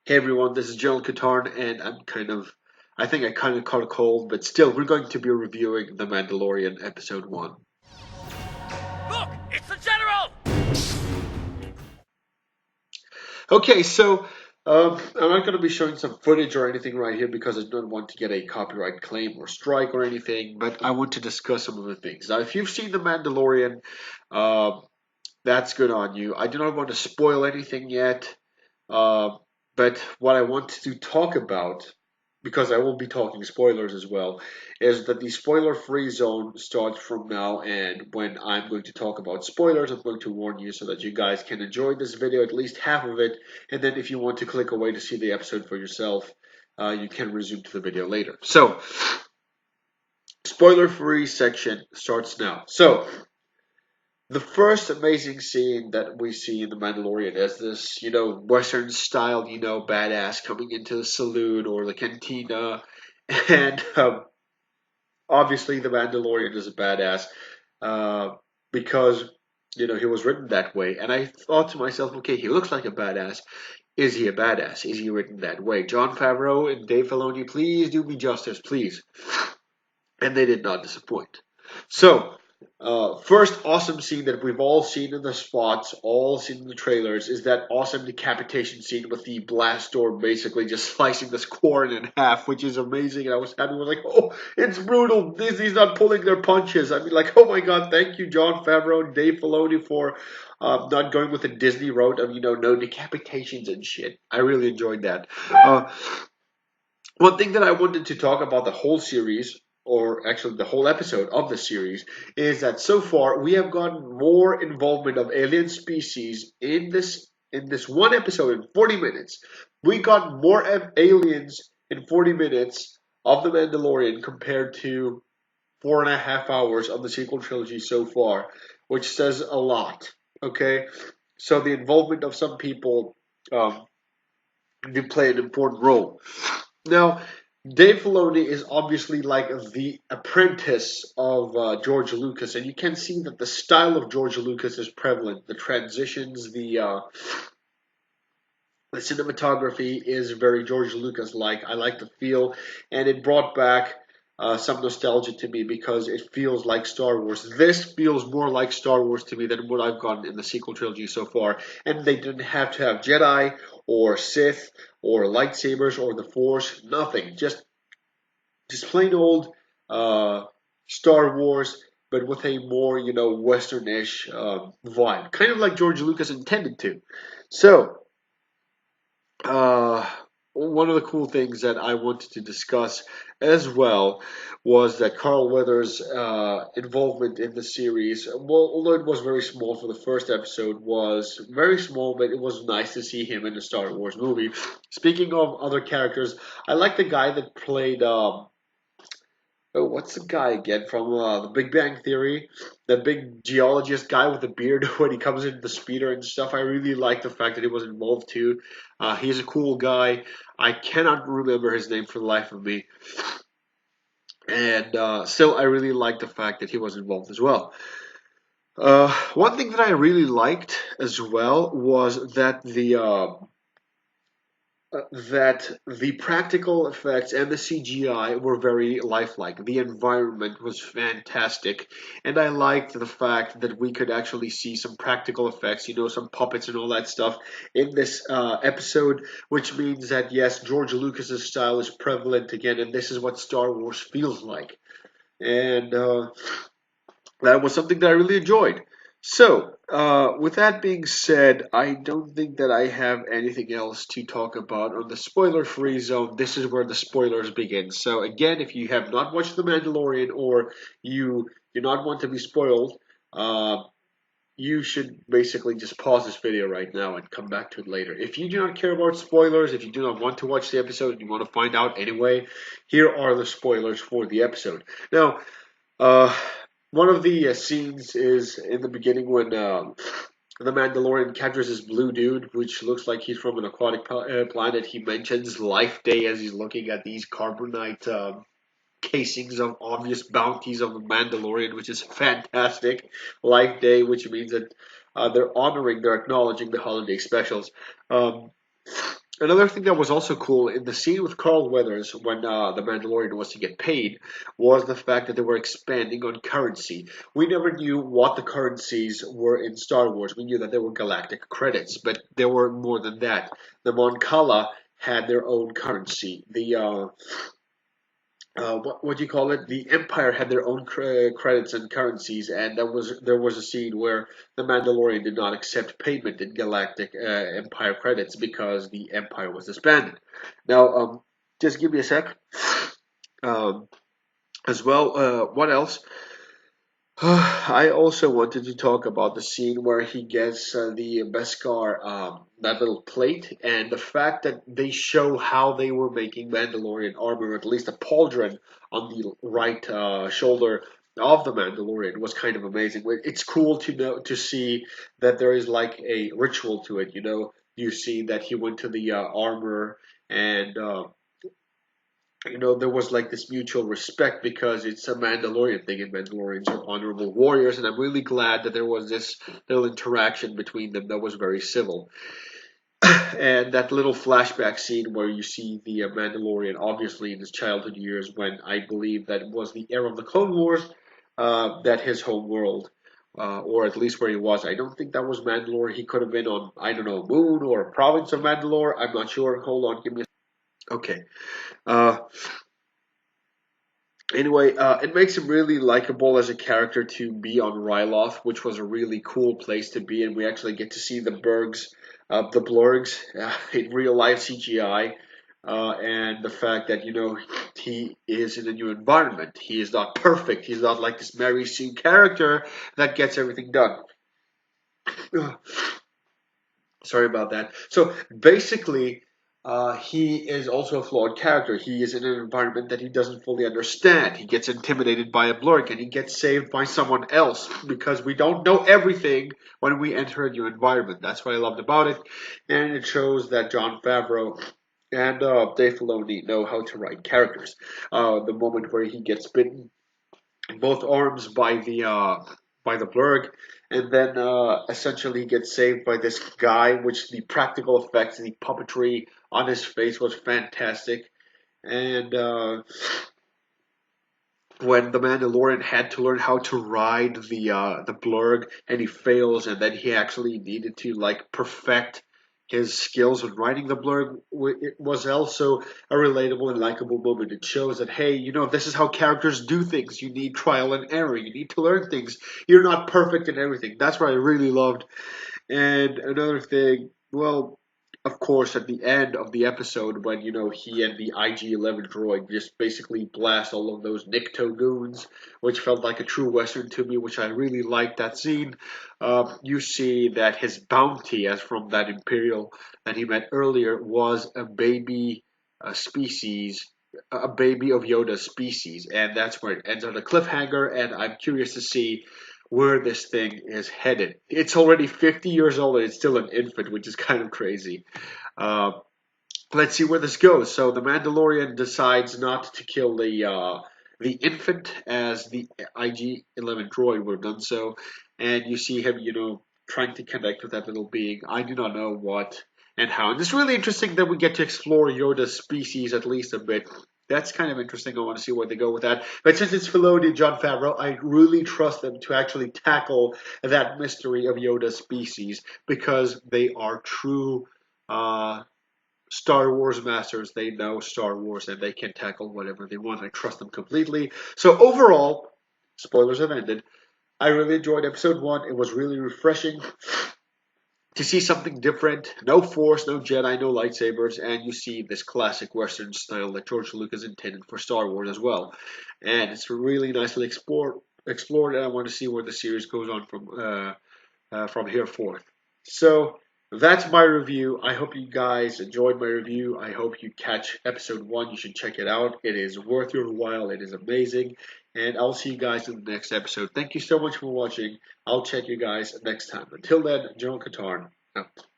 Hey everyone, this is General Katarn, and I think I kind of caught a cold, but still, we're going to be reviewing The Mandalorian Episode 1. Look, it's the General! Okay, so I'm not going to be showing some footage or anything right here because I don't want to get a copyright claim or strike or anything, but I want to discuss some of the things. Now, if you've seen The Mandalorian, uh, that's good on you. I do not want to spoil anything yet, uh, but what I want to talk about, because I will be talking spoilers as well, is that the spoiler-free zone starts from now, and when I'm going to talk about spoilers, I'm going to warn you so that you guys can enjoy this video, at least half of it, and then if you want to click away to see the episode for yourself, you can resume to the video later. So, spoiler-free section starts now. So, the first amazing scene that we see in The Mandalorian is this, Western style, badass coming into the saloon or the cantina. And obviously, The Mandalorian is a badass because, he was written that way. And I thought to myself, okay, he looks like a badass. Is he a badass? Is he written that way? Jon Favreau and Dave Filoni, please do me justice, please. And they did not disappoint. So, first awesome scene that we've all seen in the spots, all seen in the trailers, is that awesome decapitation scene with the blast door basically just slicing this corn in half, which is amazing. And I was happy. I was like, oh, it's brutal. Disney's not pulling their punches. I mean, like, oh my god, thank you, Jon Favreau and Dave Filoni, for not going with the Disney route of, no decapitations and shit. I really enjoyed that. One thing that I wanted to talk about the whole series, or actually the whole episode of the series, is that so far we have gotten more involvement of alien species in this one episode in 40 minutes. We got more aliens in 40 minutes of The Mandalorian compared to 4.5 hours of the sequel trilogy so far, which says a lot. Okay, so the involvement of some people did play an important role. Now, Dave Filoni is obviously like the apprentice of George Lucas, and you can see that the style of George Lucas is prevalent. The transitions, the cinematography is very George Lucas-like. I like the feel, and it brought back some nostalgia to me because it feels like Star Wars. This feels more like Star Wars to me than what I've gotten in the sequel trilogy so far. And they didn't have to have Jedi or Sith or lightsabers or the Force. Nothing. Just plain old Star Wars, but with a more Western-ish vibe, kind of like George Lucas intended to. So uh, one of the cool things that I wanted to discuss as well was that Carl Weathers' involvement in the series, well, although it was very small for the first episode, was very small, but it was nice to see him in a Star Wars movie. Speaking of other characters, I like the guy that played. Oh, what's the guy again from the Big Bang Theory? The big geologist guy with the beard when he comes into the speeder and stuff. I really like the fact that he was involved too. He's a cool guy. I cannot remember his name for the life of me. And still, I really like the fact that he was involved as well. One thing that I really liked as well was that the practical effects and the CGI were very lifelike. The environment was fantastic, and I liked the fact that we could actually see some practical effects, some puppets and all that stuff in this episode, which means that yes, George Lucas's style is prevalent again, and this is what Star Wars feels like. And that was something that I really enjoyed. So, with that being said, I don't think that I have anything else to talk about on the spoiler-free zone. This is where the spoilers begin. So, again, if you have not watched The Mandalorian or you do not want to be spoiled, uh, you should basically just pause this video right now and come back to it later. If you do not care about spoilers, if you do not want to watch the episode and you want to find out anyway, here are the spoilers for the episode. Now, uh, one of the scenes is in the beginning when the Mandalorian captures this blue dude, which looks like he's from an aquatic planet. He mentions Life Day as he's looking at these carbonite casings of obvious bounties of the Mandalorian, which is fantastic. Life Day, which means that they're acknowledging the holiday specials. Um, Another thing that was also cool in the scene with Carl Weathers when the Mandalorian was to get paid was the fact that they were expanding on currency. We never knew what the currencies were in Star Wars. We knew that there were galactic credits, but there were more than that. The Mon Cala had their own currency. What do you call it? The Empire had their own credits and currencies, and there was a scene where the Mandalorian did not accept payment in Galactic Empire credits because the Empire was disbanded. Now, just give me a sec. Um, as well, what else? I also wanted to talk about the scene where he gets the Beskar, that little plate, and the fact that they show how they were making Mandalorian armor, at least a pauldron on the right shoulder of the Mandalorian was kind of amazing. It's cool to see that there is like a ritual to it. You know, you see that he went to the armor and there was like this mutual respect because it's a Mandalorian thing, and Mandalorians are honorable warriors, and I'm really glad that there was this little interaction between them that was very civil. And that little flashback scene where you see the Mandalorian, obviously in his childhood years, when I believe that was the era of the Clone Wars, that his home world. Or at least where he was. I don't think that was Mandalore. He could have been on, I don't know, Moon or a province of Mandalore. I'm not sure. Hold on, give me a. Okay. Uh, Anyway, it makes him really likable as a character to be on Ryloth, which was a really cool place to be, and we actually get to see the Blurgs in real life CGI, and the fact that he is in a new environment. He is not perfect. He's not like this Mary Sue character that gets everything done. Sorry about that. So basically, he is also a flawed character. He is in an environment that he doesn't fully understand. He gets intimidated by a blurg and he gets saved by someone else because we don't know everything when we enter a new environment. That's what I loved about it. And it shows that Jon Favreau and Dave Filoni know how to write characters. The moment where he gets bitten both arms by the blurg, and then essentially gets saved by this guy. Which the practical effects, the puppetry on his face was fantastic, and when the Mandalorian had to learn how to ride the blurg and he fails, and then he actually needed to like perfect his skills with riding the blurg. It was also a relatable and likable moment. It shows that hey, this is how characters do things. You need trial and error. You need to learn things. You're not perfect in everything. That's what I really loved. And another thing, well, of course, at the end of the episode, when he and the IG-11 droid just basically blast all of those Nikto goons, which felt like a true Western to me, which I really liked that scene. You see that his bounty, as from that Imperial that he met earlier, was a baby species, a baby of Yoda's species, and that's where it ends on a cliffhanger. And I'm curious to see where this thing is headed. It's already 50 years old and it's still an infant, which is kind of crazy. Uh, let's see where this goes. So the Mandalorian decides not to kill the infant as the IG-11 droid would have done so, and you see him, trying to connect with that little being. I do not know what and how. And it's really interesting that we get to explore Yoda's species at least a bit. That's kind of interesting. I want to see where they go with that. But since it's Filoni and Jon Favreau, I really trust them to actually tackle that mystery of Yoda's species because they are true uh, Star Wars masters. They know Star Wars and they can tackle whatever they want. I trust them completely. So overall, spoilers have ended. I really enjoyed episode one. It was really refreshing to see something different. No Force, no Jedi, no lightsabers, and you see this classic Western style that George Lucas intended for Star Wars as well. And it's really nicely explored, and I want to see where the series goes on from here forth. So that's my review. I hope you guys enjoyed my review. I hope you catch episode one. You should check it out. It is worth your while. It is amazing. And I'll see you guys in the next episode. Thank you so much for watching. I'll check you guys next time. Until then, General Katarn out.